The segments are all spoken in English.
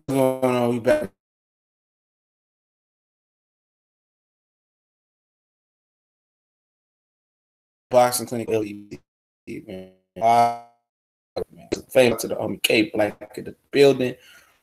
going on? We back. Boxing clinic, man. Famous to the homie K Black in the building.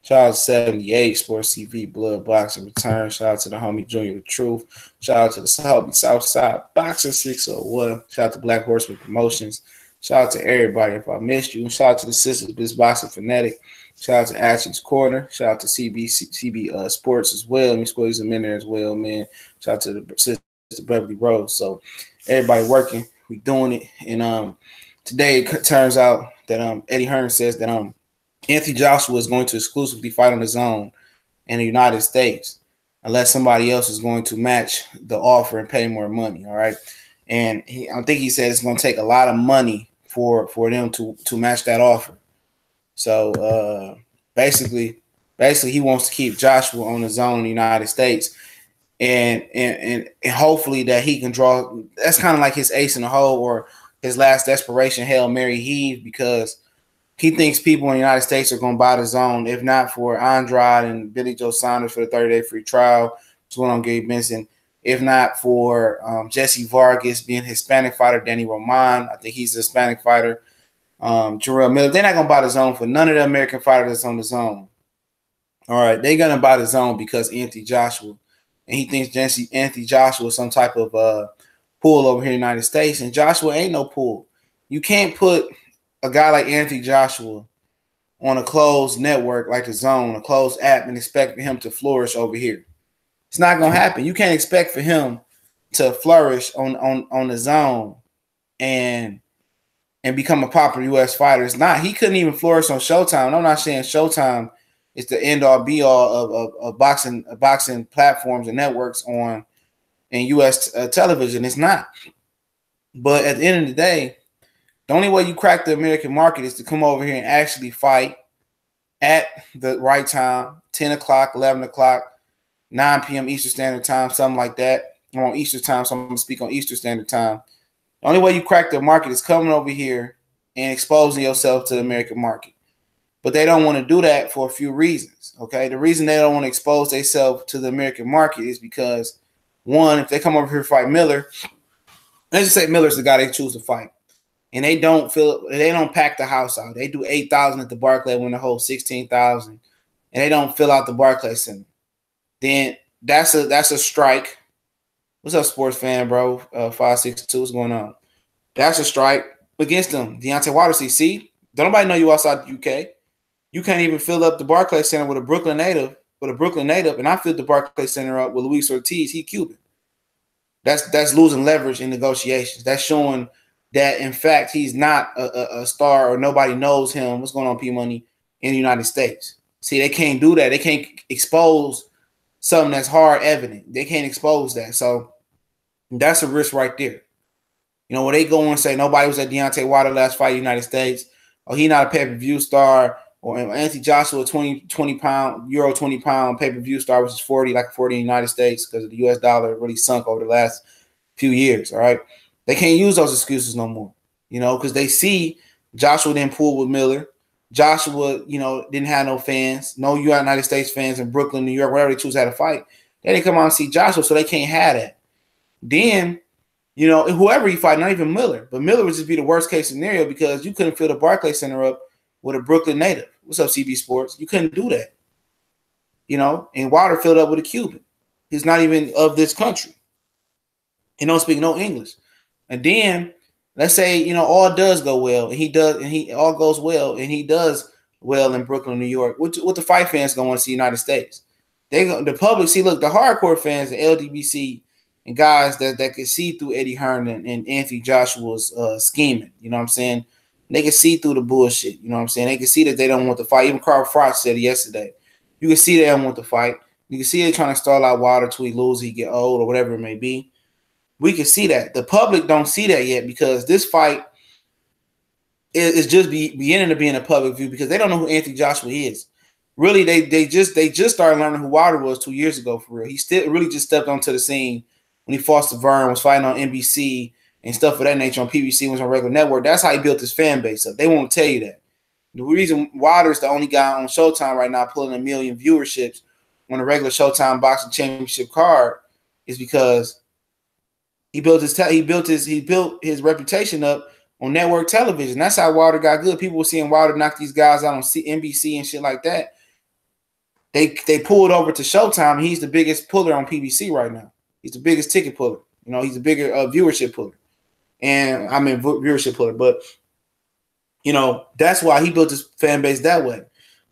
Shout out to 78 Sports TV Blood Boxing Return. Shout out to the homie Junior the Truth. Shout out to the Southside Boxing 601. Shout out to Black Horseman Promotions. Shout out to everybody if I missed you. Shout out to the Sisters Biz Boxing Fanatic. Shout out to Ashley's Corner. Shout out to CB Sports as well. Let me squeeze them in there as well, man. Shout out to the Sister Beverly Rose. So everybody working, we doing it. And today it turns out that Eddie Hearn says that Anthony Joshua is going to exclusively fight on his own in the United States unless somebody else is going to match the offer and pay more money. All right. And I think he said it's going to take a lot of money for them to match that offer. So basically he wants to keep Joshua on his own in the United States. And hopefully that he can draw. That's kind of like his ace in the hole or his last desperation Hail Mary heave, because he thinks people in the United States are going to buy the zone, if not for Andrade and Billy Joe Saunders for the 30-day free trial, what's going on Gabe Benson, if not for Jesse Vargas being Hispanic fighter, Danny Roman, I think he's a Hispanic fighter, Jarrell Miller. They're not going to buy the zone for none of the American fighters that's on the zone. All right, they're going to buy the zone because Anthony Joshua, and he thinks Anthony Joshua is some type of pull over here in the United States, and Joshua ain't no pull. You can't put a guy like Anthony Joshua on a closed network like the Zone, a closed app, and expect him to flourish over here. It's not going to happen. You can't expect for him to flourish on the Zone and become a popular U.S. fighter. It's not. He couldn't even flourish on Showtime. And I'm not saying Showtime is the end-all, be-all of boxing platforms and networks in U.S. television. It's not. But at the end of the day, the only way you crack the American market is to come over here and actually fight at the right time, 10 o'clock, 11 o'clock, 9 p.m. Eastern Standard Time, something like that. I'm on Eastern Time, so I'm going to speak on Eastern Standard Time. The only way you crack the market is coming over here and exposing yourself to the American market. But they don't want to do that for a few reasons, okay? The reason they don't want to expose themselves to the American market is because, one, if they come over here to fight Miller, let's just say Miller's the guy they choose to fight, and they don't pack the house out. They do 8,000 at the Barclays when they hold 16,000, and they don't fill out the Barclays Center. Then that's a strike. What's up, sports fan, bro? 562, what's going on? That's a strike against them. Deontay Wilder, see, don't nobody know you outside the UK. You can't even fill up the Barclays Center with a Brooklyn native, and I filled the Barclays Center up with Luis Ortiz. He Cuban. That's losing leverage in negotiations. That's showing that, in fact, he's not a star or nobody knows him. What's going on, P-Money, in the United States? See, they can't do that. They can't expose something that's hard evident. They can't expose that. So that's a risk right there. You know, when they go and say nobody was at Deontay Wilder last fight in the United States, or he not a pay-per-view star, or Anthony Joshua 20 pound pay-per-view star, which is 40 in the United States because the US dollar really sunk over the last few years. All right. They can't use those excuses no more, you know, because they see Joshua didn't pull with Miller. Joshua, you know, didn't have no fans, no United States fans in Brooklyn, New York, wherever they choose how to fight. They didn't come out and see Joshua, so they can't have that. Then, you know, whoever he fight, not even Miller, but Miller would just be the worst case scenario because you couldn't fill the Barclays Center up with a Brooklyn native. What's up, CB Sports? You couldn't do that, you know, and Wilder filled up with a Cuban. He's not even of this country. He don't speak no English. And then let's say, you know, all does go well, and he all goes well, and he does well in Brooklyn, New York. What the fight fans gonna want to see United States? The public see, look, the hardcore fans, the LDBC and guys that can see through Eddie Hearn and Anthony Joshua's scheming. You know what I'm saying? They can see through the bullshit. You know what I'm saying? They can see that they don't want to fight. Even Carl Frost said it yesterday. You can see they don't want to fight. You can see they're trying to stall out Wilder till he loses, he get old, or whatever it may be. We can see that. The public don't see that yet because this fight is just beginning to be in a public view because they don't know who Anthony Joshua is. Really, they just started learning who Wilder was 2 years ago for real. He still really just stepped onto the scene when he fought Severn, was fighting on NBC and stuff of that nature on PBC, was on regular network. That's how he built his fan base up. They won't tell you that. The reason Wilder's the only guy on Showtime right now pulling 1 million viewerships on a regular Showtime boxing championship card is because he built his reputation up on network television. That's how Wilder got good. People were seeing Wilder knock these guys out on NBC and shit like that. They pulled over to Showtime. He's the biggest puller on PBC right now. He's the biggest ticket puller. You know, he's the bigger viewership puller. And I mean viewership puller, but you know, that's why he built his fan base that way.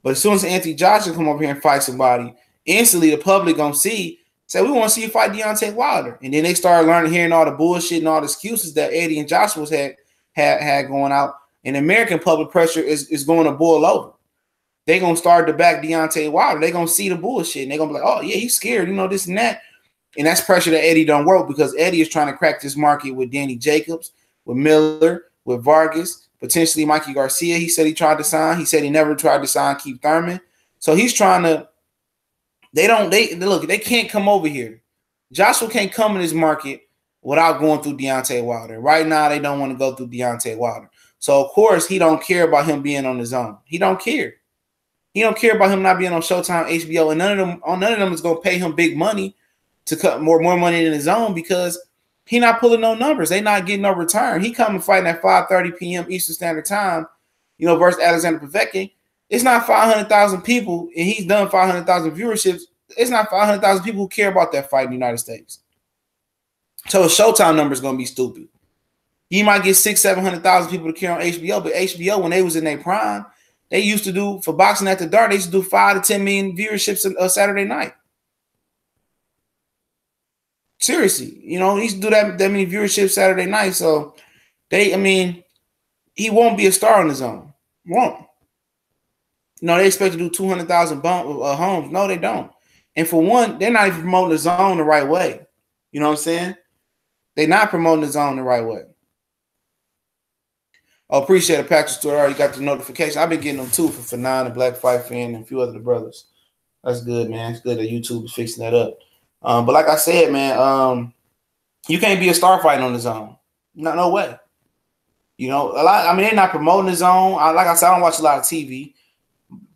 But as soon as Anthony Joshua come over here and fight somebody, instantly the public gonna say, we want to see you fight Deontay Wilder. And then they started hearing all the bullshit and all the excuses that Eddie and Joshua's had going out. And American public pressure is going to boil over. They're going to start to back Deontay Wilder. They're going to see the bullshit. And they're going to be like, oh, yeah, he's scared, you know, this and that. And that's pressure that Eddie don't work because Eddie is trying to crack this market with Danny Jacobs, with Miller, with Vargas, potentially Mikey Garcia. He said he tried to sign. He said he never tried to sign Keith Thurman. So he's trying to – they can't come over here. Joshua can't come in this market without going through Deontay Wilder. Right now, they don't want to go through Deontay Wilder. So, of course, he don't care about him being on his own. He don't care. He don't care about him not being on Showtime, HBO, and none of them is going to pay him big money to cut more money in his own because he not pulling no numbers. They not getting no return. He coming fighting at 5:30 p.m. Eastern Standard Time, you know, versus Alexander Povetkin. It's not 500,000 people, and he's done 500,000 viewerships. It's not 500,000 people who care about that fight in the United States. So his Showtime number is going to be stupid. You might get 600,000-700,000 people to care on HBO, but HBO, when they was in their prime, they used to do, for Boxing After Dark, they used to do 5 to 10 million viewerships a Saturday night. Seriously, you know, he used to do that many viewerships Saturday night. So he won't be a star on his own. Won't. You know, they expect to do 200,000 homes. No, they don't. And for one, they're not even promoting the zone the right way. You know what I'm saying? They're not promoting the zone the right way. I appreciate it, Patrick Stewart. I already got the notification. I've been getting them too for Fanon and Black Fight Fan and a few other brothers. That's good, man. It's good that YouTube is fixing that up. But like I said, man, you can't be a star fighting on the zone. No way. You know, they're not promoting the zone. Like I said, I don't watch a lot of TV.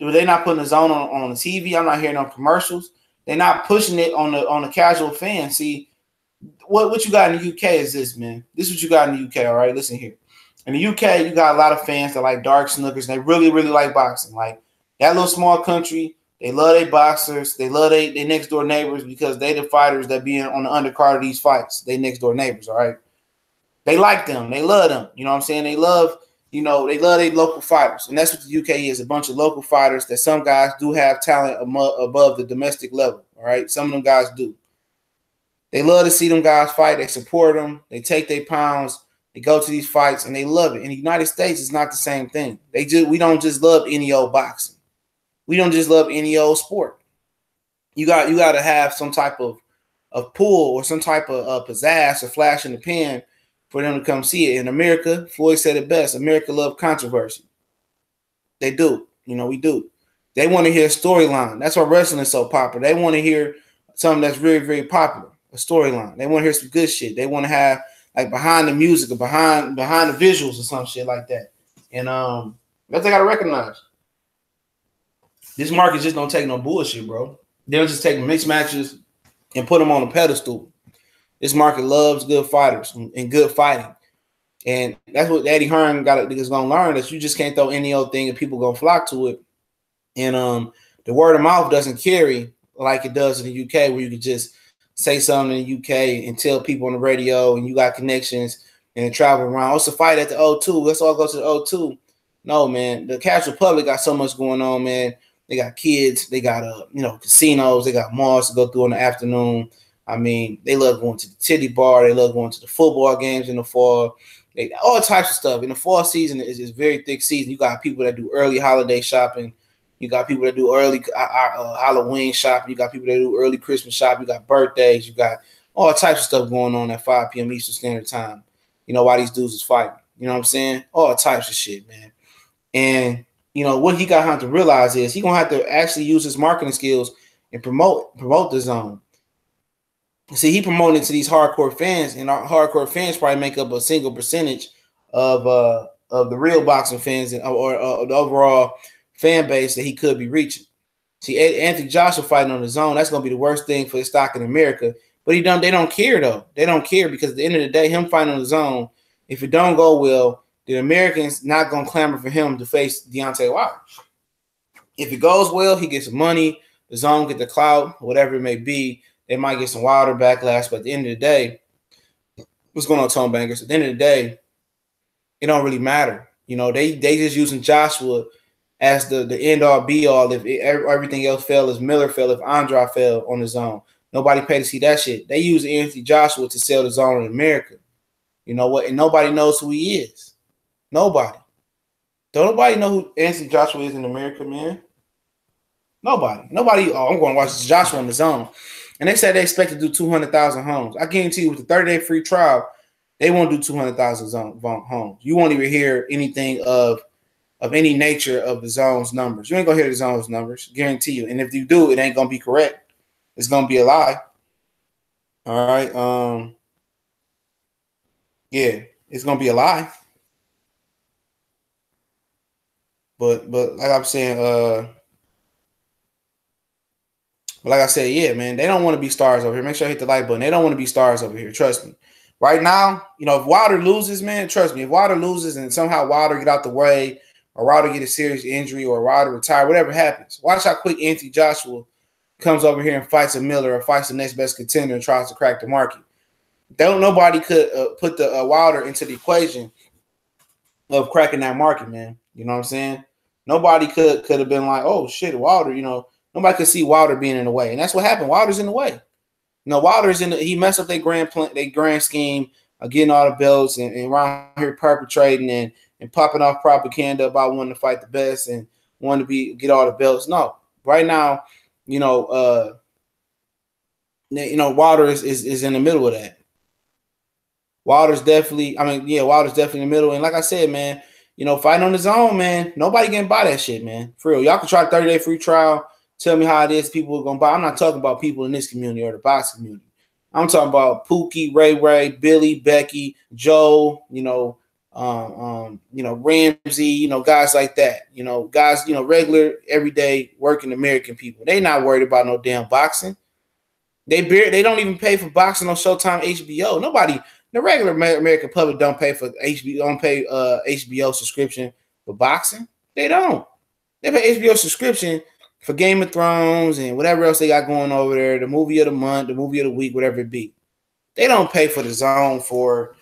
They're not putting the zone on the TV. I'm not hearing no commercials. They're not pushing it on the casual fan. See, what you got in the UK is this, man. This is what you got in the UK, all right? Listen here. In the UK, you got a lot of fans that like dark snookers, and they really, really like boxing. Like, that little small country, they love their boxers. They love their next-door neighbors because they the fighters that be on the undercard of these fights. They next-door neighbors, all right? They like them. They love them. You know what I'm saying? They love their local fighters. And that's what the UK is, a bunch of local fighters that some guys do have talent above the domestic level, all right? Some of them guys do. They love to see them guys fight. They support them. They take their pounds. They go to these fights, and they love it. In the United States, it's not the same thing. We don't just love any old boxing. We don't just love any old sport. You got to have some type of pull or some type of pizzazz or flash in the pan for them to come see it. In America, Floyd said it best, America loves controversy. They do. You know, we do. They want to hear a storyline. That's why wrestling is so popular. They want to hear something that's very, very popular, a storyline. They want to hear some good shit. They want to have like behind the music or behind the visuals or some shit like that. And that's they got to recognize. This market just don't take no bullshit, bro. They don't just take mixed matches and put them on a pedestal. This market loves good fighters and good fighting. And that's what Eddie Hearn is going to learn, that you just can't throw any old thing and people going to flock to it. And the word of mouth doesn't carry like it does in the UK, where you can just say something in the UK and tell people on the radio and you got connections and travel around. Oh, it's a fight at the O2. Let's all go to the O2. No, man. The casual public got so much going on, man. They got kids. They got, casinos. They got malls to go through in the afternoon. I mean, they love going to the titty bar. They love going to the football games in the fall. All types of stuff. In the fall season is very thick season. You got people that do early holiday shopping. You got people that do early Halloween shopping. You got people that do early Christmas shopping. You got birthdays. You got all types of stuff going on at 5 p.m. Eastern Standard Time. You know, why these dudes is fighting. You know what I'm saying? All types of shit, man. And, what he got to have to realize is he's going to have to actually use his marketing skills and promote the zone. See, he promoting to these hardcore fans, and our hardcore fans probably make up a single percentage of the real boxing fans or the overall fan base that he could be reaching. See, Anthony Joshua fighting on his own, that's gonna be the worst thing for his stock in America. But they don't care though. They don't care because at the end of the day, him fighting on his own, if it don't go well, the Americans not gonna clamor for him to face Deontay Wilder. If it goes well, he gets some money, the zone get the clout, whatever it may be. They might get some Wilder backlash, but at the end of the day, what's going on, Tone Bangers? At the end of the day, it don't really matter. You know, they just using Joshua as the end all be all. If everything else fell, if Miller fell, if Andrade fell on his own, nobody paid to see that shit. They use Anthony Joshua to sell the zone in America. You know what? And nobody knows who he is. Nobody. Don't nobody know who Anthony Joshua is in America, man? Nobody. Oh, I'm going to watch Joshua on the zone. And they said they expect to do 200,000 homes. I guarantee you, with the 30-day free trial, they won't do 200,000 homes. You won't even hear anything of any nature of the zone's numbers. You ain't going to hear the zone's numbers, guarantee you. And if you do, it ain't going to be correct. It's going to be a lie. All right. Yeah, it's going to be a lie. But like I'm saying, like I said, yeah, man, they don't want to be stars over here. Make sure I hit the like button. They don't want to be stars over here. Trust me. Right now, you know, if Wilder loses, man, trust me. If Wilder loses and somehow Wilder get out the way or Wilder get a serious injury or Wilder retire, whatever happens, watch how quick Anthony Joshua comes over here and fights a Miller or fights the next best contender and tries to crack the market. Nobody could put the Wilder into the equation of cracking that market, man. You know what I'm saying? Nobody could have been like, oh, shit, Wilder, you know. Nobody could see Wilder being in the way. And that's what happened. Wilder's in the way. You know, Wilder's he messed up their grand scheme of getting all the belts and around here perpetrating and popping off propaganda about wanting to fight the best and wanting to get all the belts. No. Right now, Wilder is in the middle of that. Wilder's definitely in the middle. And like I said, man, fighting on his own, man, nobody can buy that shit, man. For real. Y'all can try 30-day free trial. Tell me how it is people are going to buy. I'm not talking about people in this community or the boxing community. I'm talking about Pookie, Ray, Billy, Becky, Joe, Ramsey, guys like that. Guys, regular, everyday working American people. They not worried about no damn boxing. They don't even pay for boxing on Showtime, HBO. Nobody, the regular American public don't pay for HBO subscription for boxing. They don't. They pay HBO subscription for Game of Thrones and whatever else they got going over there, the movie of the month, the movie of the week, whatever it be. They don't pay for the zone for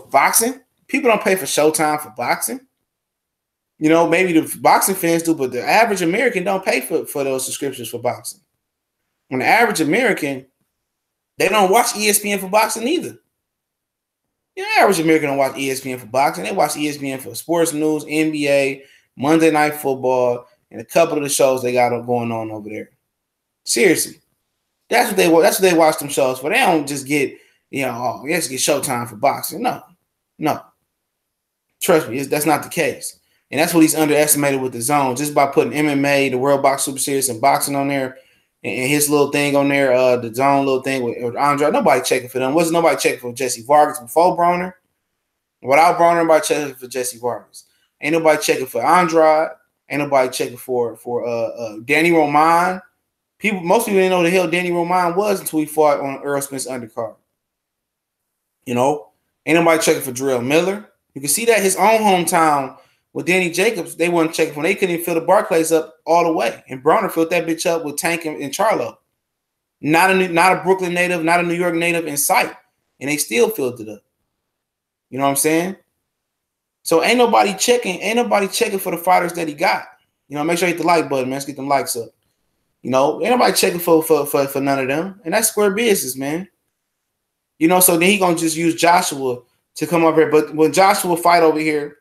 boxing. People don't pay for Showtime for boxing. Maybe the boxing fans do, but the average American don't pay for those subscriptions for boxing. On the average American, they don't watch ESPN for boxing either. The average American don't watch ESPN for boxing. They watch ESPN for sports news, NBA, Monday Night Football, and a couple of the shows they got going on over there. Seriously. That's what they watch them shows for. They don't just get, let's get Showtime for boxing. No. Trust me, that's not the case. And that's what he's underestimated with the zone. Just by putting MMA, the World Box Super Series, and boxing on there, and his little thing on there, the zone little thing with Andrade. Nobody checking for them. Wasn't nobody checking for Jesse Vargas before Broner. Without Broner, nobody checking for Jesse Vargas. Ain't nobody checking for Andrade. Ain't nobody checking for Danny Roman. Most people didn't know who the hell Danny Roman was until he fought on Earl Smith's undercard. Ain't nobody checking for Jarrell Miller. You can see that his own hometown with Danny Jacobs, they weren't checking for him. They couldn't even fill the Barclays up all the way. And Broner filled that bitch up with Tank and Charlo. Not a Brooklyn native, not a New York native in sight. And they still filled it up. You know what I'm saying? So ain't nobody checking for the fighters that he got. Make sure you hit the like button, man. Let's get them likes up. Ain't nobody checking for none of them. And that's square business, man. So then he gonna just use Joshua to come over here. But when Joshua fight over here,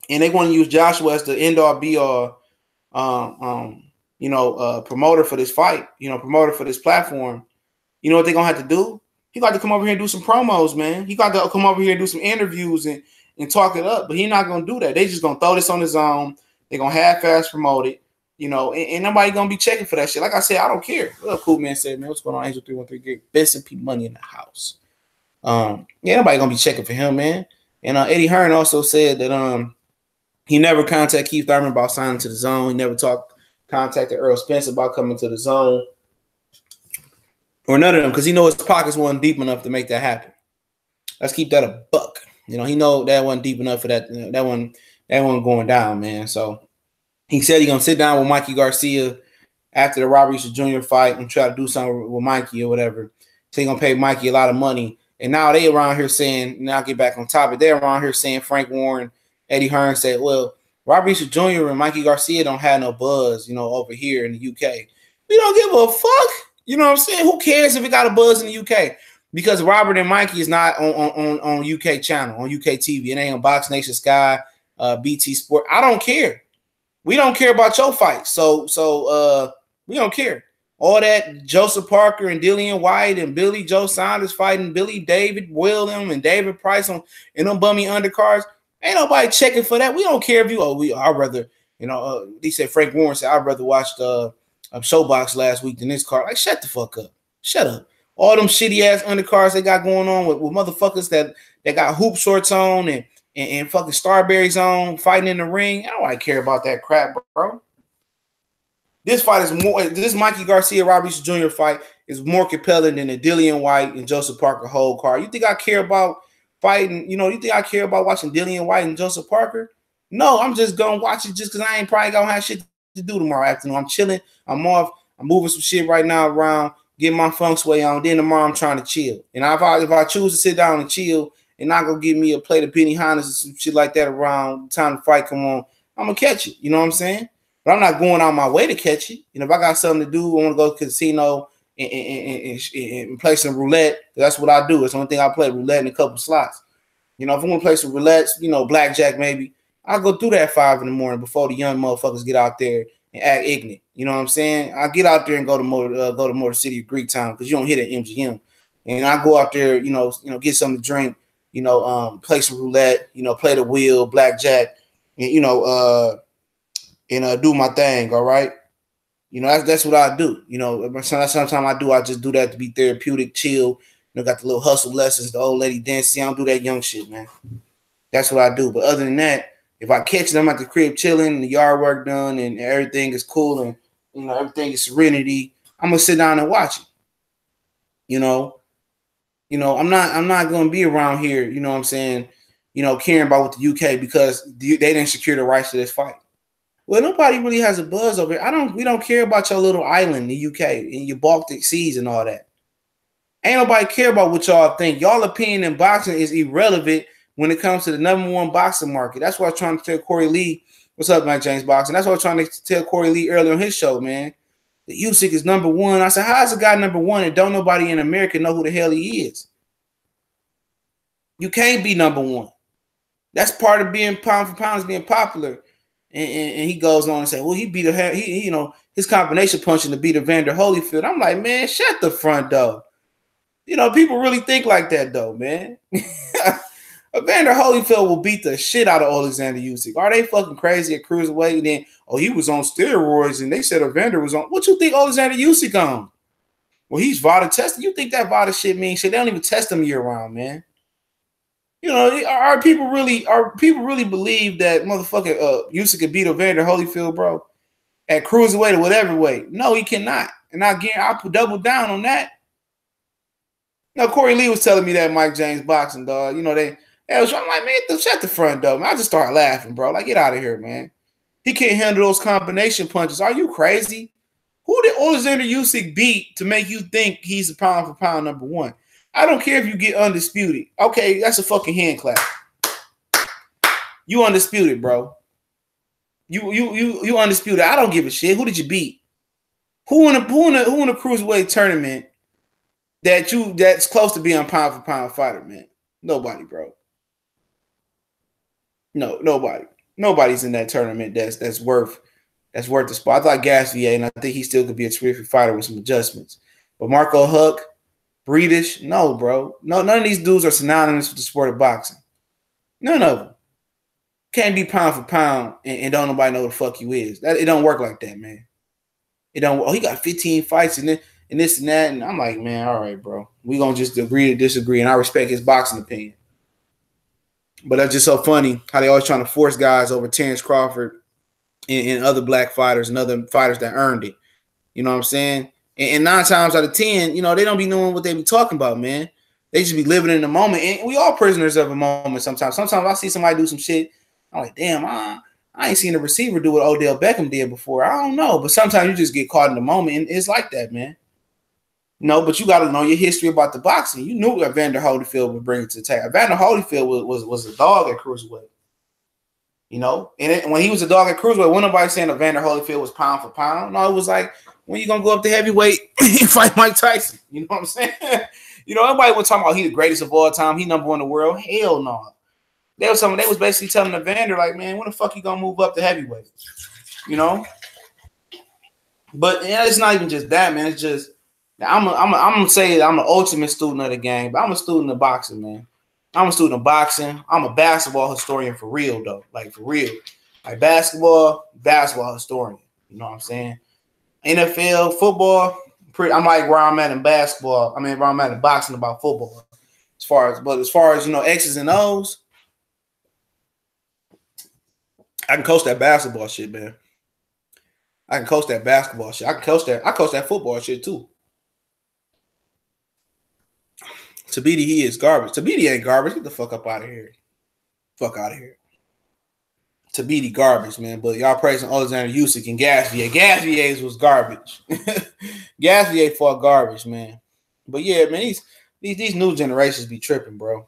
and they want to use Joshua as the end-all be-all promoter for this fight, promoter for this platform, you know what they're gonna have to do? He got to come over here and do some promos, man. He got to come over here and do some interviews and talk it up, but he's not going to do that. They just going to throw this on his own. They're going to half-ass promote it, and nobody going to be checking for that shit. Like I said, I don't care. What up, Cool Man said, man, what's going on, Angel313? Get best and P money in the house. Nobody going to be checking for him, man. And Eddie Hearn also said that he never contacted Keith Thurman about signing to the Zone. He never contacted Earl Spence about coming to the Zone, or none of them, because he knows his pockets weren't deep enough to make that happen. Let's keep that a buck. You know, he know that wasn't deep enough for that. That one going down, man. So he said he's gonna sit down with Mikey Garcia after the Robert Easter Jr. fight and try to do something with Mikey or whatever. So he's gonna pay Mikey a lot of money. And now they around here saying, now I'll get back on topic. They're around here saying Frank Warren, Eddie Hearn said, well, Robert Easter Jr. and Mikey Garcia don't have no buzz, you know, over here in the UK. We don't give a fuck. You know what I'm saying? Who cares if it got a buzz in the UK? Because Robert and Mikey is not on UK channel, on UK TV. It ain't on Box Nation, Sky, BT Sport. I don't care. We don't care about your fight. So we don't care. All that Joseph Parker and Dillian White and Billy Joe Saunders fighting Billy David William and David Price on in them bummy undercards. Ain't nobody checking for that. We don't care if you. I'd rather, you know. He said Frank Warren said I'd rather watch the Showbox last week than this card. Like, shut the fuck up. Shut up. All them shitty ass undercards they got going on with motherfuckers that got hoop shorts on and fucking Starberries on fighting in the ring. I don't really care about that crap, bro. This fight is more. This Mikey Garcia Robert Easter Jr. fight is more compelling than the Dillian White and Joseph Parker whole card. You think I care about fighting? You know, you think I care about watching Dillian White and Joseph Parker? No, I'm just gonna watch it just because I ain't probably gonna have shit to do tomorrow afternoon. I'm chilling. I'm off. I'm moving some shit right now around, getting my funk sway on. Then tomorrow I'm trying to chill. And if I choose to sit down and chill and not go get me a plate of Benihana's or some shit like that around the time the fight come on, I'm gonna catch it. You know what I'm saying? But I'm not going out my way to catch it. You know, if I got something to do, I want to go to the casino and play some roulette. That's what I do. It's the only thing I play, roulette and a couple slots. You know, if I want to play some roulette, you know, blackjack maybe, I'll go through that at 5 in the morning before the young motherfuckers get out there and act ignorant. You know what I'm saying? I get out there and go to Motor City of Greek Town because you don't hit at MGM. And I go out there, you know, get something to drink, you know, play some roulette, you know, play the wheel, blackjack, and, you know, and do my thing, all right? You know, that's what I do. You know, sometimes I just do that to be therapeutic, chill. You know, got the little hustle lessons, the old lady dancing. I don't do that young shit, man. That's what I do. But other than that, if I catch them at the crib chilling, the yard work done, and everything is cool, and you know everything is serenity, I'm gonna sit down and watch it. You know, I'm not gonna be around here. You know what I'm saying? You know, caring about what the UK because they didn't secure the rights to this fight. Well, nobody really has a buzz over here. We don't care about your little island, the UK, and your Baltic seas and all that. Ain't nobody care about what y'all think. Y'all opinion in boxing is irrelevant when it comes to the #1 boxing market. That's what I was trying to tell Corey Lee. What's up, Mike James Boxing? That's what I was trying to tell Corey Lee earlier on his show, man. The Usyk is #1. I said, how is a guy #1 and don't nobody in America know who the hell he is? You can't be #1. That's part of being pound for pound is being popular. And he goes on and say, well, he beat you know, his combination punching to beat Evander Holyfield. I'm like, man, shut the front door. You know, people really think like that, though, man. Evander Holyfield will beat the shit out of Alexander Usyk. Are they fucking crazy at cruiserweight? And then, oh, he was on steroids, and they said Evander was on. What you think Alexander Usyk on? Well, he's VADA tested. You think that VADA shit means shit? They don't even test him year round, man. You know, are people really believe that motherfucking Usyk could beat Evander Holyfield, bro, at cruiserweight or whatever weight? No, he cannot. And I'll put double down on that. Now, Corey Lee was telling me that Mike James Boxing, dog. You know, I'm like, man, shut the front door, man. I just started laughing, bro. Like, get out of here, man. He can't handle those combination punches. Are you crazy? Who did Alexander Usyk beat to make you think he's a pound for pound #1? I don't care if you get undisputed. Okay, that's a fucking hand clap. You undisputed, bro. You undisputed. I don't give a shit. Who did you beat? Who in a cruiserweight tournament that's close to being a pound for pound fighter, man? Nobody, bro. No, nobody. Nobody's in that tournament that's worth the spot. I thought Gasvier, and I think he still could be a terrific fighter with some adjustments. But Marco Huck, Breedish, no, bro. No, none of these dudes are synonymous with the sport of boxing. None of them. Can't be pound for pound and don't nobody know who the fuck you is. It don't work like that, man. It don't. Oh, he got 15 fights and this and that, and I'm like, man, all right, bro. We gonna just agree to disagree, and I respect his boxing opinion. But that's just so funny how they always trying to force guys over Terrence Crawford and other black fighters and other fighters that earned it. You know what I'm saying? And 9 times out of 10, you know, they don't be knowing what they be talking about, man. They just be living in the moment. And we all prisoners of a moment sometimes. Sometimes I see somebody do some shit. I'm like, damn, I ain't seen a receiver do what Odell Beckham did before. I don't know. But sometimes you just get caught in the moment. And it's like that, man. No, but you got to know your history about the boxing. You knew what Evander Holyfield would bring to the table. Evander Holyfield was a dog at cruiserweight. You know, and when he was a dog at cruiserweight, wasn't nobody saying Evander Holyfield was pound for pound. No, it was like, when you gonna go up to heavyweight and fight Mike Tyson? You know what I'm saying? You know, everybody was talking about he the greatest of all time. He number 1 in the world. Hell no. They was basically telling Evander, like, man, when the fuck you gonna move up to heavyweight? You know. But yeah, it's not even just that, man. It's just I'm gonna say I'm an ultimate student of the game, but I'm a student of boxing, man. I'm a student of boxing. I'm a basketball historian for real, though. Like, for real. Like, basketball historian. You know what I'm saying? NFL, football, I'm like where I'm at in basketball. I mean, where I'm at in boxing about football. As far as, you know, X's and O's, I can coach that basketball shit, man. I can coach that basketball shit. I coach that football shit too. Tabiti, he is garbage. Tabiti ain't garbage. Get the fuck up out of here. Fuck out of here. Tabiti garbage, man. But y'all praising Alexander Usyk and Gasvier. Gasvier's was garbage. Gasvier fought garbage, man. But yeah, man, these new generations be tripping, bro.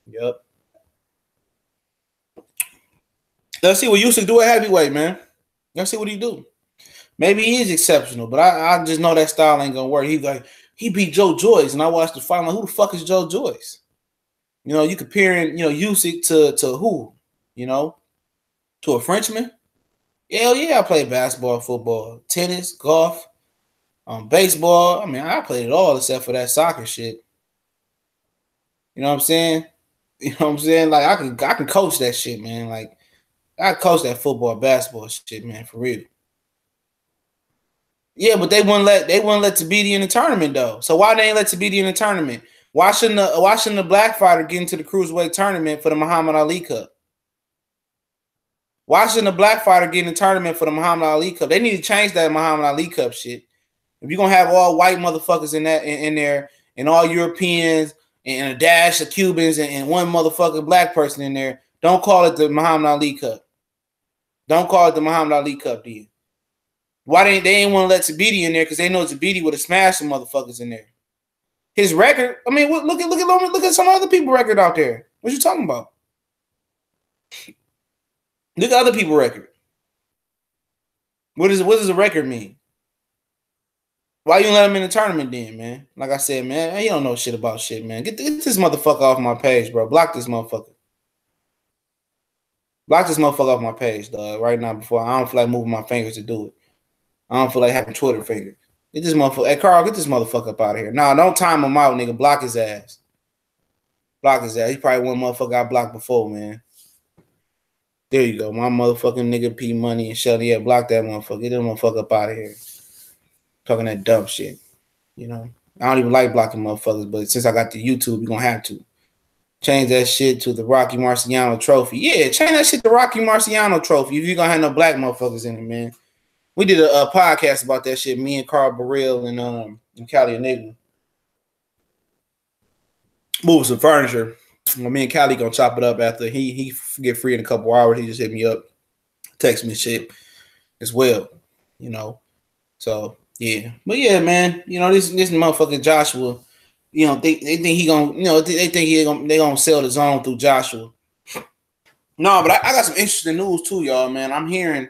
Yep. Let's see what Usyk do at heavyweight, man. Let's see what he do. Maybe he is exceptional, but I just know that style ain't gonna work. He beat Joe Joyce, and I watched the fight. I'm like, who the fuck is Joe Joyce? You know, you comparing, you know, Usyk to who? You know, to a Frenchman? Hell yeah, I played basketball, football, tennis, golf, baseball. I mean, I played it all except for that soccer shit. You know what I'm saying? You know what I'm saying? Like, I can coach that shit, man. Like, I coach that football, basketball shit, man, for real. Yeah, but they wouldn't let Tabiti in the tournament though. So why they ain't let Tabiti in the tournament? Why shouldn't the black fighter get into the cruiserweight tournament for the Muhammad Ali Cup? Why shouldn't the black fighter get in the tournament for the Muhammad Ali Cup? They need to change that Muhammad Ali Cup shit. If you're gonna have all white motherfuckers in there, and all Europeans and a dash of Cubans and one motherfucking black person in there, don't call it the Muhammad Ali Cup. Don't call it the Muhammad Ali Cup, do you? Why they ain't want to let Tabiti in there? Because they know Tabiti would have smashed some motherfuckers in there. His record, I mean, look at some other people's record out there. What you talking about? Look at other people's record. What does a record mean? Why you let him in the tournament then, man? Like I said, man, he don't know shit about shit, man. Get this motherfucker off my page, bro. Block this motherfucker. Block this motherfucker off my page, dog, right now before I don't feel like moving my fingers to do it. I don't feel like having Twitter fingers. Get this motherfucker. Hey, Carl, get this motherfucker up out of here. Nah, don't time him out, nigga. Block his ass. Block his ass. He probably one motherfucker I blocked before, man. There you go. My motherfucking nigga P Money and Shelly. Yeah, block that motherfucker. Get that motherfucker up out of here. Talking that dumb shit. You know? I don't even like blocking motherfuckers, but since I got the YouTube, you're going to have to. Change that shit to the Rocky Marciano Trophy. Yeah, change that shit to Rocky Marciano Trophy if you're going to have no black motherfuckers in it, man. We did a podcast about that shit. Me and Carl Burrell and Callie Enigma. Move some furniture. Well, me and Callie gonna chop it up after he get free in a couple hours. He just hit me up, text me shit as well. You know. So yeah. But yeah, man, you know, this motherfucker Joshua, you know, they think he gonna, you know, they think they gonna sell the zone through Joshua. No, but I got some interesting news too, y'all, man. I'm hearing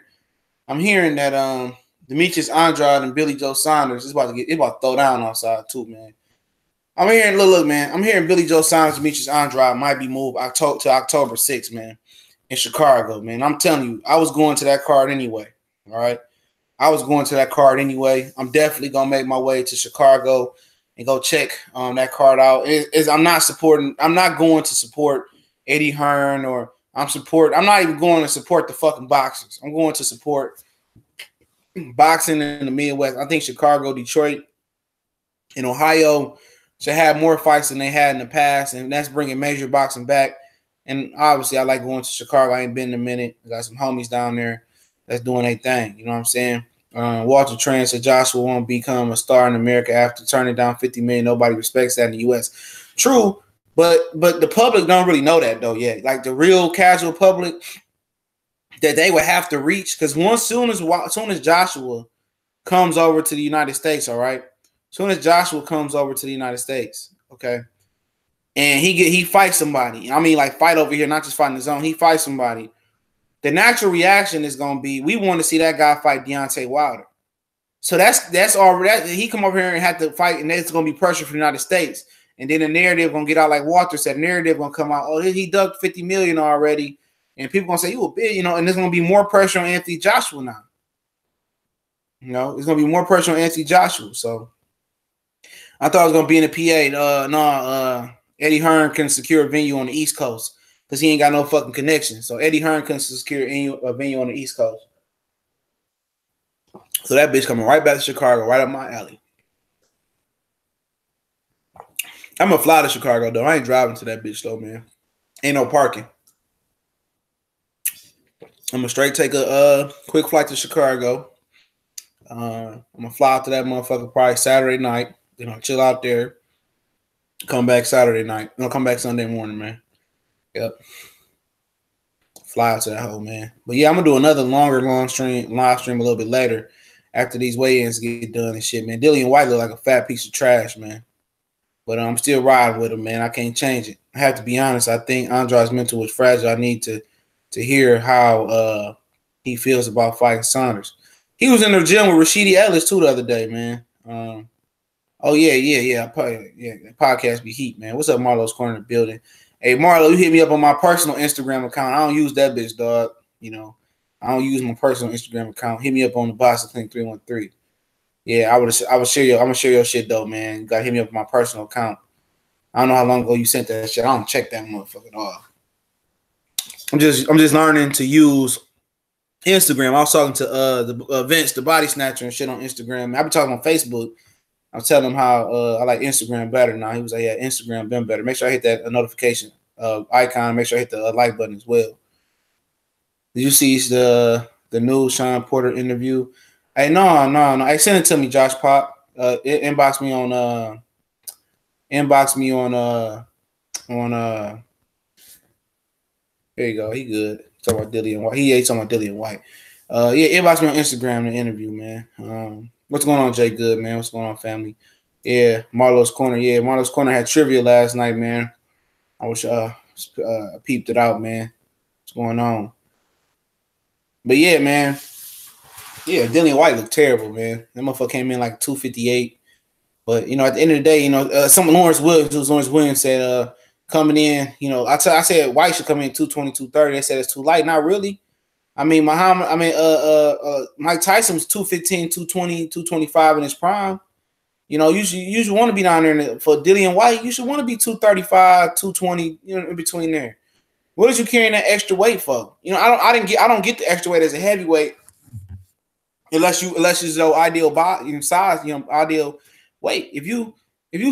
that Demetrius Andrade and Billy Joe Saunders is about to throw down outside too, man. I'm hearing, look, man. I'm hearing Billy Joe Saunders, Demetrius Andrade might be moved to October 6th, man, in Chicago, man. I'm telling you, I was going to that card anyway. All right, I was going to that card anyway. I'm definitely gonna make my way to Chicago and go check that card out. I'm not going to support Eddie Hearn or. I'm not even going to support the fucking boxers. I'm going to support boxing in the Midwest. I think Chicago, Detroit, and Ohio should have more fights than they had in the past, and that's bringing major boxing back. And obviously, I like going to Chicago. I ain't been in a minute. I got some homies down there that's doing their thing. You know what I'm saying? Walter Tran said Joshua won't become a star in America after turning down $50 million. Nobody respects that in the U.S. True, but the public don't really know that though yet. Like the real casual public that they would have to reach, because as soon as Joshua comes over to the United States, all right. As soon as Joshua comes over to the United States, okay, and he fights somebody. I mean, like fight over here, not just fighting his own. He fights somebody. The natural reaction is gonna be, we want to see that guy fight Deontay Wilder. So that's already, he come over here and have to fight, and there's gonna be pressure from the United States. And then the narrative gonna get out, like Walter said, the narrative gonna come out, oh, he ducked $50 million already. And people gonna say, you a bit, you know, and there's gonna be more pressure on Anthony Joshua now. You know, there's gonna be more pressure on Anthony Joshua. So I thought it was gonna be in the PA. Eddie Hearn can secure a venue on the East Coast because he ain't got no fucking connection. So Eddie Hearn can secure a venue on the East Coast. So that bitch coming right back to Chicago, right up my alley. I'm gonna fly to Chicago though. I ain't driving to that bitch though, man. Ain't no parking. I'm gonna straight take a quick flight to Chicago. I'm gonna fly out to that motherfucker probably Saturday night. You know, chill out there. Come back Saturday night. No, come back Sunday morning, man. Yep. Fly out to that hole, man. But yeah, I'm gonna do another live stream a little bit later after these weigh-ins get done and shit, man. Dillian White look like a fat piece of trash, man. But I'm still riding with him, man. I can't change it. I have to be honest. I think Andrade's mental was fragile. I need to hear how he feels about fighting Saunders. He was in the gym with Rashidi Ellis too the other day, man. Oh yeah. Podcast be heat, man. What's up, Marlo's Corner in the building? Hey, Marlo, you hit me up on my personal Instagram account. I don't use that bitch, dog. You know, I don't use my personal Instagram account. Hit me up on the Boxing Clinic 313. Yeah, I would share your. I'm gonna share your shit though, man. You gotta hit me up on my personal account. I don't know how long ago you sent that shit. I don't check that motherfucker at all. I'm just learning to use Instagram. I was talking to Vince, the body snatcher, and shit on Instagram. I've been talking on Facebook. I'm telling him how I like Instagram better now. He was like, yeah, Instagram been better. Make sure I hit that notification icon. Make sure I hit the like button as well. Did you see the new Sean Porter interview? Hey, no. Hey, send it to me, Josh Pop. Inbox me on there you go. He good. Talking about Dillian White. He ain't talking about Dillian White. Yeah, inbox me on Instagram the interview, man. What's going on, Jay Good, man? What's going on, family? Yeah, Marlo's Corner. Yeah, Marlo's Corner had trivia last night, man. I wish peeped it out, man. What's going on? But yeah, man. Yeah, Dillian White looked terrible, man. That motherfucker came in like 258. But you know, at the end of the day, you know, Lawrence Williams said coming in, you know, I said White should come in 220, 230. They said it's too light. Not really. I mean, Mike Tyson was 215, 220, 225 in his prime. You know, you should want to be down there for Dillian White. You should want to be 235, 220, you know, in between there. What is you carrying that extra weight for? You know, I don't get the extra weight as a heavyweight unless it's your ideal body size, you know, ideal weight. If you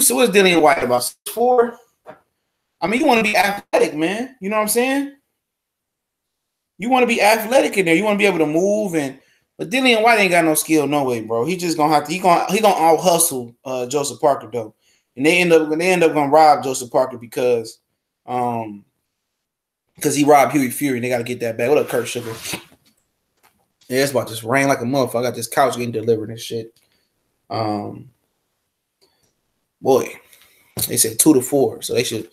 so what's Dillian White about 6'4"? I mean, you want to be athletic, man. You know what I'm saying? You want to be athletic in there. You want to be able to move, but Dillian White ain't got no skill, no way, bro. He just gonna have to. He gonna out hustle Joseph Parker though, and they end up gonna rob Joseph Parker because he robbed Huey Fury. And they got to get that back. What up, Kurt Sugar? Yeah, it's about to just rain like a motherfucker. I got this couch getting delivered and shit. Boy, they said 2 to 4, so they should.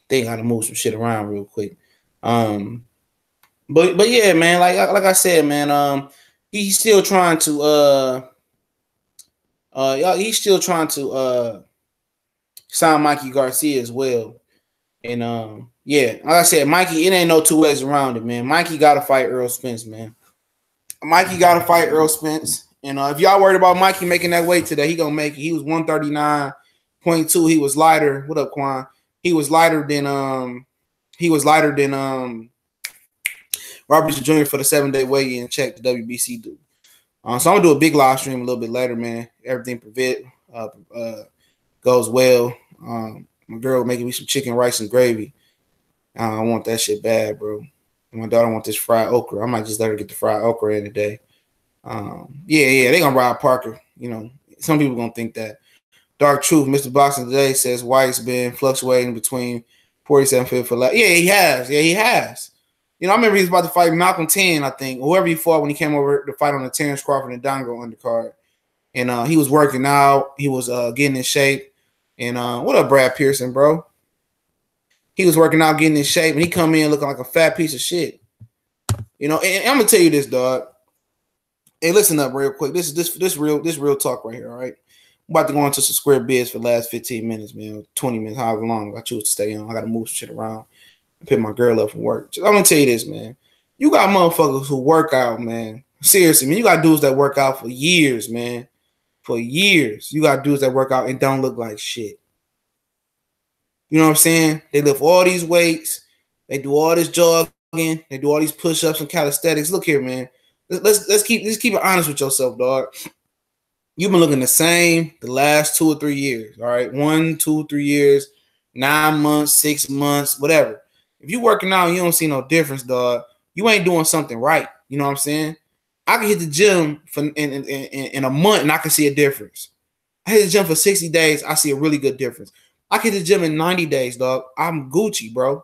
They gotta move some shit around real quick. But yeah, man, like I said, man, he's still trying to sign Mikey Garcia as well. And yeah, like I said, Mikey, it ain't no two ways around it, man. Mikey gotta fight Earl Spence, man. Mikey gotta fight Earl Spence. And if y'all worried about Mikey making that weight today, he gonna make it. He was 139.2. He was lighter. What up, Quan? He was lighter than Robert Jr. for the 7-day weigh-in. Check the WBC dude. So I'm gonna do a big live stream a little bit later, man. Everything goes well. My girl making me some chicken, rice, and gravy. I want that shit bad, bro. My daughter want this fried okra. I might just let her get the fried okra in today. Yeah, they gonna ride Parker. You know, some people gonna think that. Dark Truth, Mr. Boxing today says White's been fluctuating between 47 for last. Yeah, he has. Yeah, he has. You know, I remember he was about to fight Malcolm 10, I think, whoever he fought when he came over to fight on the Terrence Crawford and Dongo undercard. And he was working out. He was getting in shape. And what up, Brad Pearson, bro? He was working out, getting in shape, and he come in looking like a fat piece of shit. You know, and I'm gonna tell you this, dog. Hey, listen up real quick. This real talk right here, all right? I'm about to go into some square bids for the last 15 minutes, man. 20 minutes, however long I choose to stay on. I gotta move some shit around and pick my girl up from work. So I'm gonna tell you this, man. You got motherfuckers who work out, man. Seriously, man. You got dudes that work out for years, man. For years. You got dudes that work out and don't look like shit. You know what I'm saying? They lift all these weights. They do all this jogging. They do all these push-ups and calisthenics. Look here, man. Let's keep it honest with yourself, dog. You've been looking the same the last 2 or 3 years. All right, 1, 2, 3 years, 9 months, 6 months, whatever. If you working out and you don't see no difference, dog, you ain't doing something right. You know what I'm saying? I can hit the gym for in a month and I can see a difference. I hit the gym for 60 days, I see a really good difference. I can hit the gym in 90 days, dog. I'm Gucci, bro.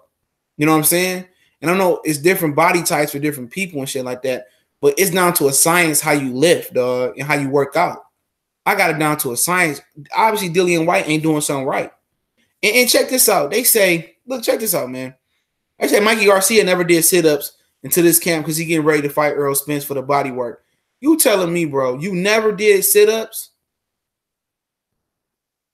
You know what I'm saying? And I know it's different body types for different people and shit like that, but it's down to a science how you lift, dog, and how you work out. I got it down to a science. Obviously, Dillian White ain't doing something right. And check this out. They say, look, check this out, man. They say Mikey Garcia never did sit-ups into this camp because he getting ready to fight Earl Spence for the body work. You telling me, bro, you never did sit-ups?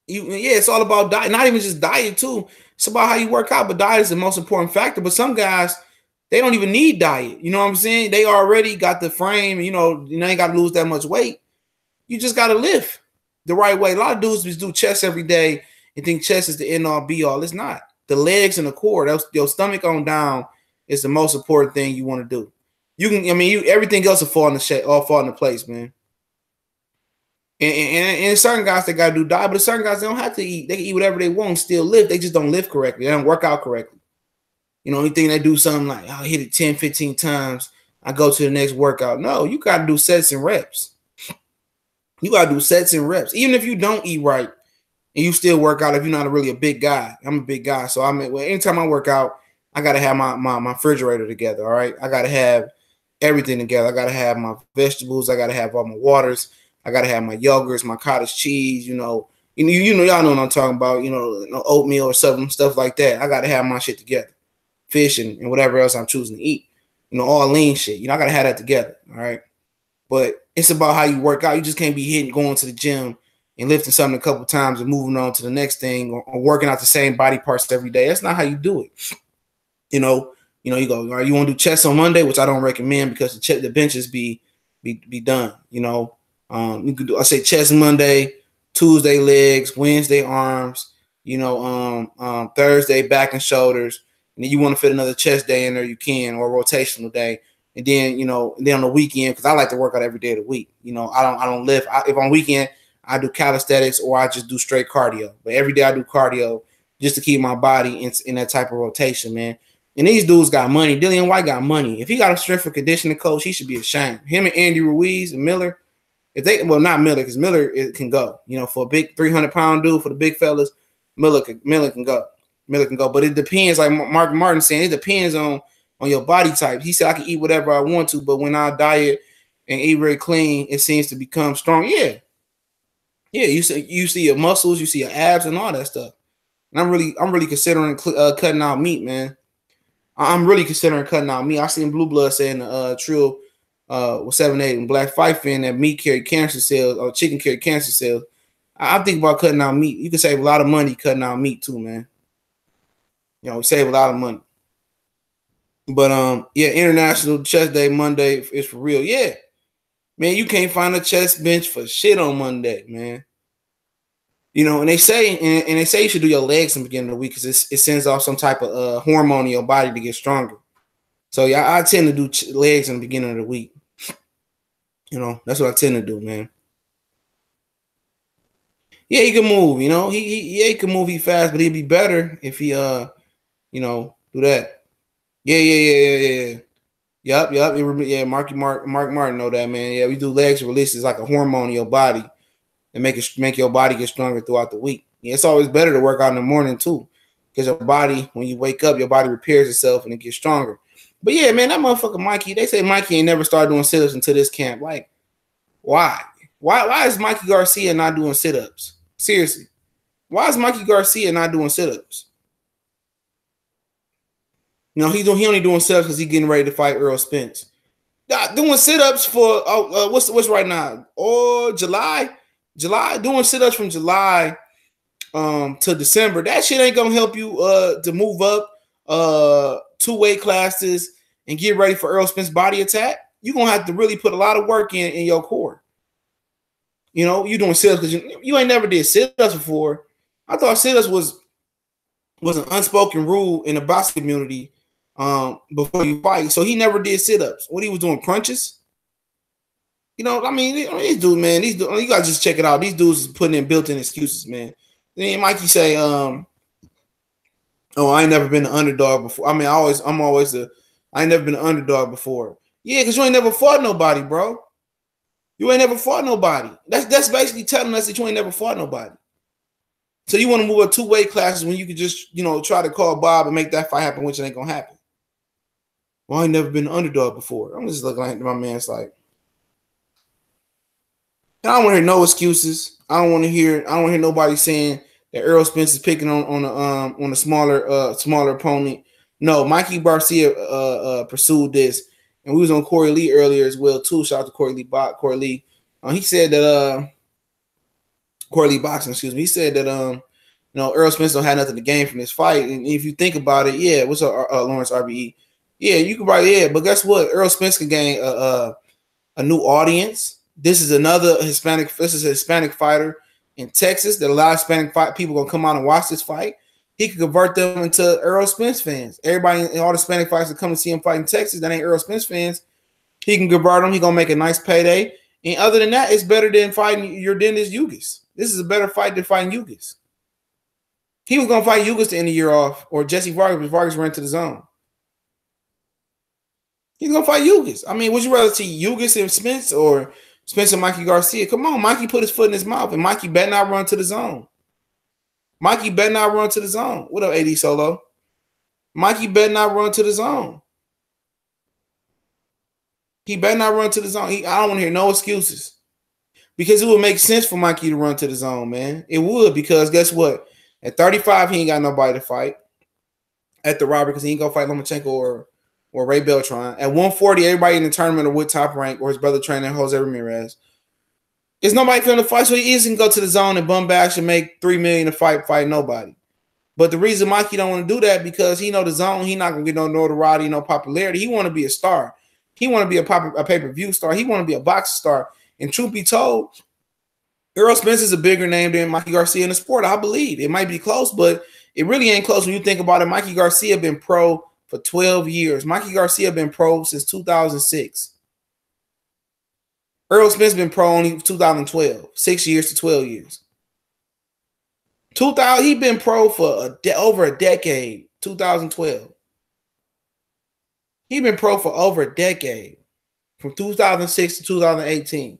Yeah, it's all about diet. Not even just diet, too. It's about how you work out, but diet is the most important factor. But some guys, they don't even need diet. You know what I'm saying? They already got the frame. You ain't got to lose that much weight. You just got to lift the right way. A lot of dudes just do chest every day and think chest is the end all be all. It's not. The legs and the core, your stomach on down is the most important thing you want to do. Everything else will fall into place, man. And certain guys that gotta do diet, but certain guys they don't have to eat. They can eat whatever they want, still lift. They just don't lift correctly. They don't work out correctly. You know, anything they do something like I'll hit it 10, 15 times. I go to the next workout. No, you gotta do sets and reps. You gotta do sets and reps. Even if you don't eat right and you still work out, if you're not really a big guy. I'm a big guy. So anytime I work out, I gotta have my refrigerator together. All right. I gotta have everything together. I gotta have my vegetables, I gotta have all my waters. I gotta have my yogurts, my cottage cheese, y'all know what I'm talking about, oatmeal or something, stuff like that. I gotta have my shit together. Fish and whatever else I'm choosing to eat. All lean shit. I gotta have that together. All right. But it's about how you work out. You just can't be going to the gym and lifting something a couple times and moving on to the next thing or working out the same body parts every day. That's not how you do it. You go, all right, you want to do chest on Monday, which I don't recommend because the benches be done, you could do, I say chest Monday, Tuesday legs, Wednesday arms, Thursday back and shoulders. And then you want to fit another chest day in there, you can, or a rotational day. And then, then on the weekend, because I like to work out every day of the week. I don't lift. If on weekend, I do calisthenics or I just do straight cardio. But every day I do cardio just to keep my body in that type of rotation, man. And these dudes got money. Dillian White got money. If he got a strength and conditioning coach, he should be ashamed. Him and Andy Ruiz and Miller, not Miller, because Miller can go. For a big 300-pound dude, for the big fellas, Miller can go. Miller can go. But it depends, like Mark Martin saying, it depends on your body type. He said I can eat whatever I want to, but when I diet and eat very clean, it seems to become strong. Yeah. Yeah, you see your muscles, you see your abs and all that stuff. And I'm really considering cutting out meat, man. I'm really considering cutting out meat. I seen Blue Blood saying Trill with 7-8 and Black Fight Fan that meat carry cancer cells or chicken carry cancer cells. I think about cutting out meat. You can save a lot of money cutting out meat too, man. Save a lot of money. But yeah, International Chest Day Monday is for real. Yeah. Man, you can't find a chest bench for shit on Monday, man. And they say you should do your legs in the beginning of the week because it sends off some type of hormone in your body to get stronger. So yeah, I tend to do legs in the beginning of the week. That's what I tend to do, man. Yeah, he can move. He can move. He fast, but he'd be better if he Do that. Yeah. Yup. Yeah, Mark Martin know that, man. Yeah, we do legs release. It's like a hormone in your body and make your body get stronger throughout the week. Yeah, it's always better to work out in the morning too, because your body, when you wake up, your body repairs itself and it gets stronger. But yeah, man, that motherfucker Mikey, they say Mikey ain't never started doing sit-ups until this camp. Like, why? Why is Mikey Garcia not doing sit-ups? Seriously. Why is Mikey Garcia not doing sit-ups? You know, he only doing sit-ups because he's getting ready to fight Earl Spence. Doing sit-ups for what's right now? Oh, July. Doing sit-ups from July to December. That shit ain't gonna help you to move up 2 weight classes and get ready for Earl Spence body attack. You're gonna have to really put a lot of work in your core. You know, you doing sit-ups because you ain't never did sit-ups before. I thought sit-ups was an unspoken rule in the boxing community before you fight. So he never did sit-ups. What he was doing, crunches? You know, I mean, these dudes, man, you gotta just check it out. These dudes is putting in built-in excuses, man. Then Mikey say, I ain't never been an underdog before. I mean, I ain't never been an underdog before. Yeah, because you ain't never fought nobody, bro. You ain't never fought nobody. That's basically telling us that you ain't never fought nobody. So you want to move up 2 weight classes when you could just, you know, try to call Bob and make that fight happen, which ain't gonna happen. Well, I ain't never been an underdog before. I'm just looking at my man. It's like, I don't want to hear no excuses. I don't want to hear nobody saying that Earl Spence is picking on a smaller opponent. No, Mikey Garcia pursued this, and we was on Corey Lee earlier as well too. Shout out to Corey Lee. He said that Corey Lee boxing, excuse me. He said that you know, Earl Spence don't have nothing to gain from this fight, and if you think about it, yeah, what's up, Lawrence RBE? Yeah, you could probably but guess what? Earl Spence can gain a new audience. This is a Hispanic fighter in Texas. That a lot of Hispanic people gonna come out and watch this fight. He could convert them into Earl Spence fans. Everybody and all the Hispanic fighters that come and see him fight in Texas that ain't Earl Spence fans, he can convert them. He gonna make a nice payday. And other than that, it's better than fighting your Dennis Yugas. This is a better fight than fighting Yugas. He was gonna fight Yugas to end the year off, or Jesse Vargas, if Vargas ran to the zone. He's gonna fight Yugas. I mean, would you rather see Yugas and Spence or Spence and Mikey Garcia? Come on, Mikey put his foot in his mouth, and Mikey better not run to the zone. Mikey better not run to the zone. What up, AD Solo? Mikey better not run to the zone. He better not run to the zone. I don't want to hear no excuses. Because it would make sense for Mikey to run to the zone, man. It would, because guess what? At 35, he ain't got nobody to fight. At the Robert, because he ain't gonna fight Lomachenko or Ray Beltran. At 140, everybody in the tournament are with Top Rank or his brother training Jose Ramirez. Is nobody feeling to fight, so he isn't go to the zone and bum bash and make $3 million to fight nobody. But the reason Mikey don't want to do that because he know the zone, he not gonna get no notoriety, no popularity. He want to be a star. He want to be a pay-per-view star. He want to be a boxing star. And truth be told, Earl Spence is a bigger name than Mikey Garcia in the sport. I believe it might be close, but it really ain't close when you think about it. Mikey Garcia been pro for 12 years. Mikey Garcia been pro since 2006. Earl Spence been pro only 2012, 6 years to 12 years. 2000, he been pro for over a decade. 2012. He been pro for over a decade, from 2006 to 2018.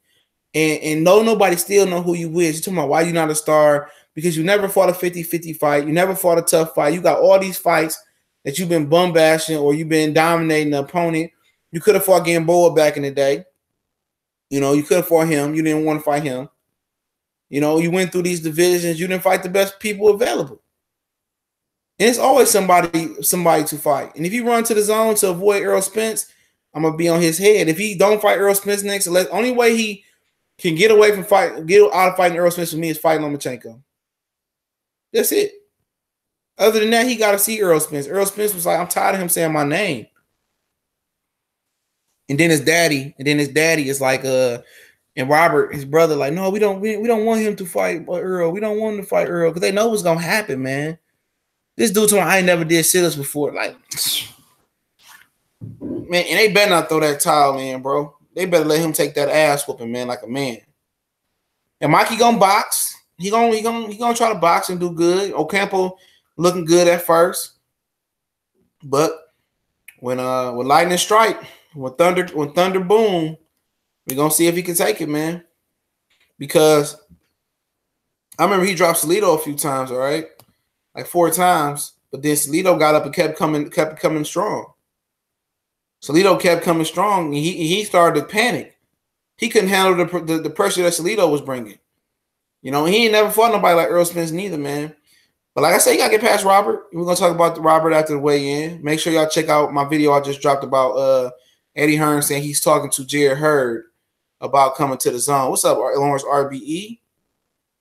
And nobody still know who you is. You're talking about why you not a star, because you never fought a 50-50 fight. You never fought a tough fight. You got all these fights that you've been bum bashing or you've been dominating the opponent. You could have fought Gamboa back in the day. You know, you could have fought him. You didn't want to fight him. You know, you went through these divisions. You didn't fight the best people available. And it's always somebody to fight. And if you run to the zone to avoid Earl Spence, I'm gonna be on his head. If he don't fight Earl Spence next, the only way he can get out of fighting Earl Spence with me is fighting Lomachenko. That's it. Other than that, he got to see Earl Spence. Earl Spence was like, I'm tired of him saying my name. And then his daddy is like, and Robert, his brother, like, no, we don't want him to fight Earl. We don't want him to fight Earl because they know what's gonna happen, man. This dude told me I ain't never did sit-ups before. Like, man, and they better not throw that towel in, bro. They better let him take that ass whooping, man, like a man. And Mikey gonna box. He gonna try to box and do good. Ocampo looking good at first. But when lightning strike, when thunder boom, we're gonna see if he can take it, man. Because I remember he dropped Salido a few times, all right, like 4 times. But then Salido got up and kept coming strong. Salido kept coming strong, and he started to panic. He couldn't handle the pressure that Salido was bringing. You know, he ain't never fought nobody like Earl Spence neither, man. But like I said, you gotta get past Robert. We're gonna talk about Robert after the weigh-in. Make sure y'all check out my video I just dropped about Eddie Hearn saying he's talking to Jared Hurd about coming to the zone. What's up, Lawrence RBE?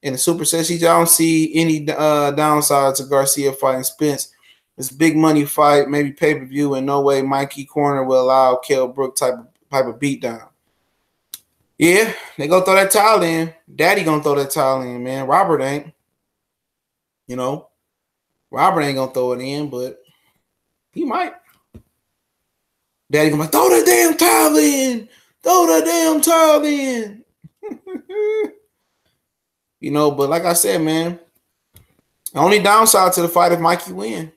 And the Super says he don't see any downside to Garcia fighting Spence. It's a big money fight, maybe pay-per-view, and no way Mikey Corner will allow Kell Brook type of beatdown. Yeah, they gonna throw that towel in. Daddy gonna throw that towel in, man. Robert ain't. You know, Robert ain't gonna throw it in, but he might. Daddy gonna be like, throw the damn towel in. Throw the damn towel in. You know, but like I said, man, the only downside to the fight if Mikey win.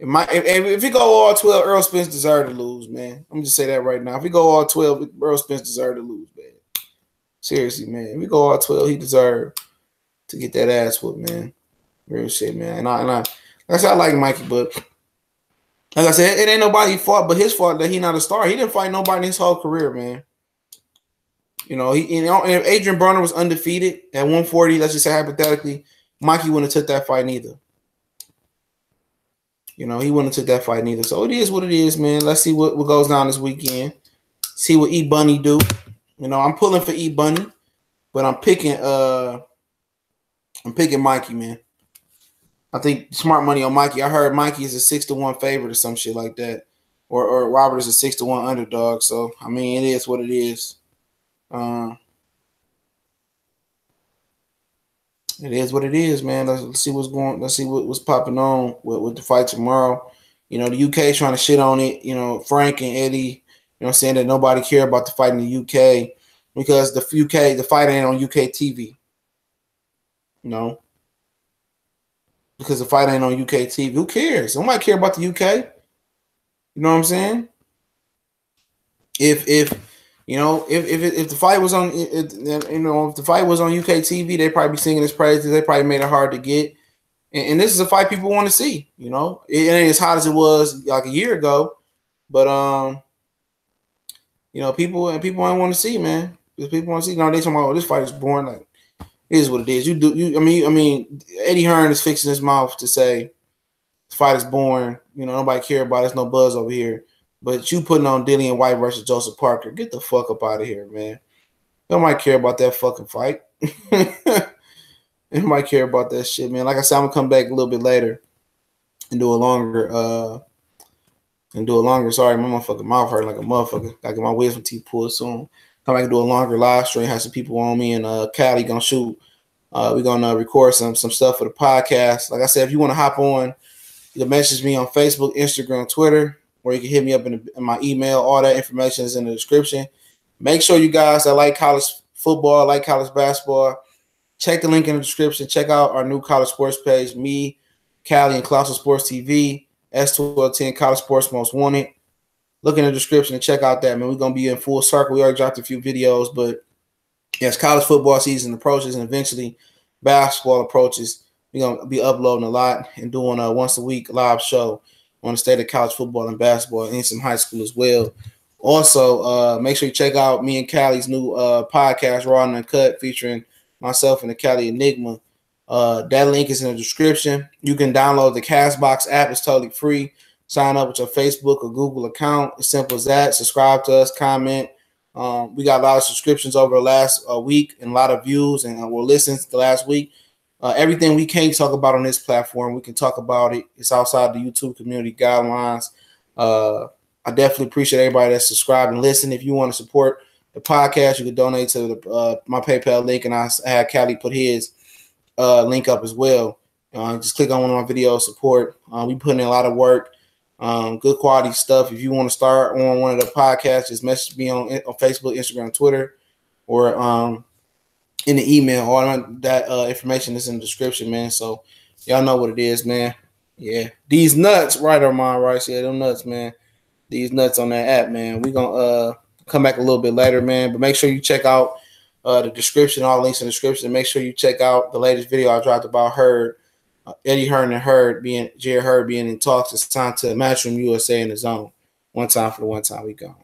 If he go all 12, Earl Spence deserve to lose, man. I'm just say that right now. If he go all 12, Earl Spence deserve to lose, man. Seriously, man. If he go all 12, he deserve to get that ass whooped, man. Real shit, man. And I like I said, I like Mikey, but like I said, it ain't nobody's fault but his fault that he not a star. He didn't fight nobody in his whole career, man. You know, if Adrian Broner was undefeated at 140, let's just say hypothetically, Mikey wouldn't have took that fight neither. You know, he wouldn't have took that fight neither. So it is what it is, man. Let's see what goes down this weekend. See what E Bunny do. You know, I'm pulling for E Bunny, but I'm picking Mikey, man. I think smart money on Mikey. I heard Mikey is a 6-1 favorite or some shit like that. Or Robert is a 6-1 underdog. So I mean, it is what it is. It is what it is, man. Let's see what's going. Let's see what's popping on with the fight tomorrow. You know, the UK trying to shit on it. You know, Frank and Eddie. You know, saying that nobody care about the fight in the UK because the fight ain't on UK TV. You know, because the fight ain't on UK TV. Who cares? Nobody care about the UK. You know what I'm saying? If the fight was on, if the fight was on UK TV, they'd probably be singing his praises. They probably made it hard to get. And this is a fight people want to see. You know, it ain't as hot as it was like a year ago, but you know, people ain't want to see, man. Because people want to see. You know, they talking about, oh, this fight is boring. Like, it is what it is. I mean, Eddie Hearn is fixing his mouth to say this fight is boring. You know, nobody care about it. There's no buzz over here. But you putting on Dillian White versus Joseph Parker, get the fuck up out of here, man. Nobody care about that fucking fight. Nobody care about that shit, man. Like I said, I'm gonna come back a little bit later and do a longer. Sorry, my motherfucking mouth hurt like a motherfucker. Gotta get my wisdom teeth pulled soon. Come back and do a longer live stream. Have some people on me, and Cali gonna shoot. We're gonna record some stuff for the podcast. Like I said, if you want to hop on, you can message me on Facebook, Instagram, Twitter. Or you can hit me up in my email. All that information is in the description. Make sure you guys that like college football, like college basketball, check the link in the description. Check out our new college sports page. Me, Callie, and Colossal Sports TV. S1210 College Sports Most Wanted. Look in the description and check out that, man. We're going to be in full circle. We already dropped a few videos, but yes, college football season approaches and eventually basketball approaches. We're going to be uploading a lot and doing a once a week live show on the state of college football and basketball and some high school as well. Also, make sure you check out me and Callie's new podcast, Raw and Uncut, featuring myself and the Callie Enigma. That link is in the description. You can download the Castbox app. It's totally free. Sign up with your Facebook or Google account. As simple as that. Subscribe to us, comment. We got a lot of subscriptions over the last week and a lot of views, and we're listening the last week. Everything we can't talk about on this platform, we can talk about it. It's outside the YouTube community guidelines. I definitely appreciate everybody that's subscribed and listen. If you want to support the podcast, you can donate to my PayPal link, and I had Callie put his link up as well. Just click on one of my videos, support. We put in a lot of work, good quality stuff. If you want to start on one of the podcasts, just message me on Facebook, Instagram, Twitter, or in the email. All that information is in the description, man. So y'all know what it is, man. Yeah. These nuts, right, Armand Rice. Yeah, them nuts, man. These nuts on that app, man. We gonna come back a little bit later, man. But make sure you check out the description, all links in the description. And make sure you check out the latest video I dropped about Hurd, Eddie Hearn and Hurd being Jared Hurd being in talks. It's time to Matchroom USA in the zone. One time for the one time we go.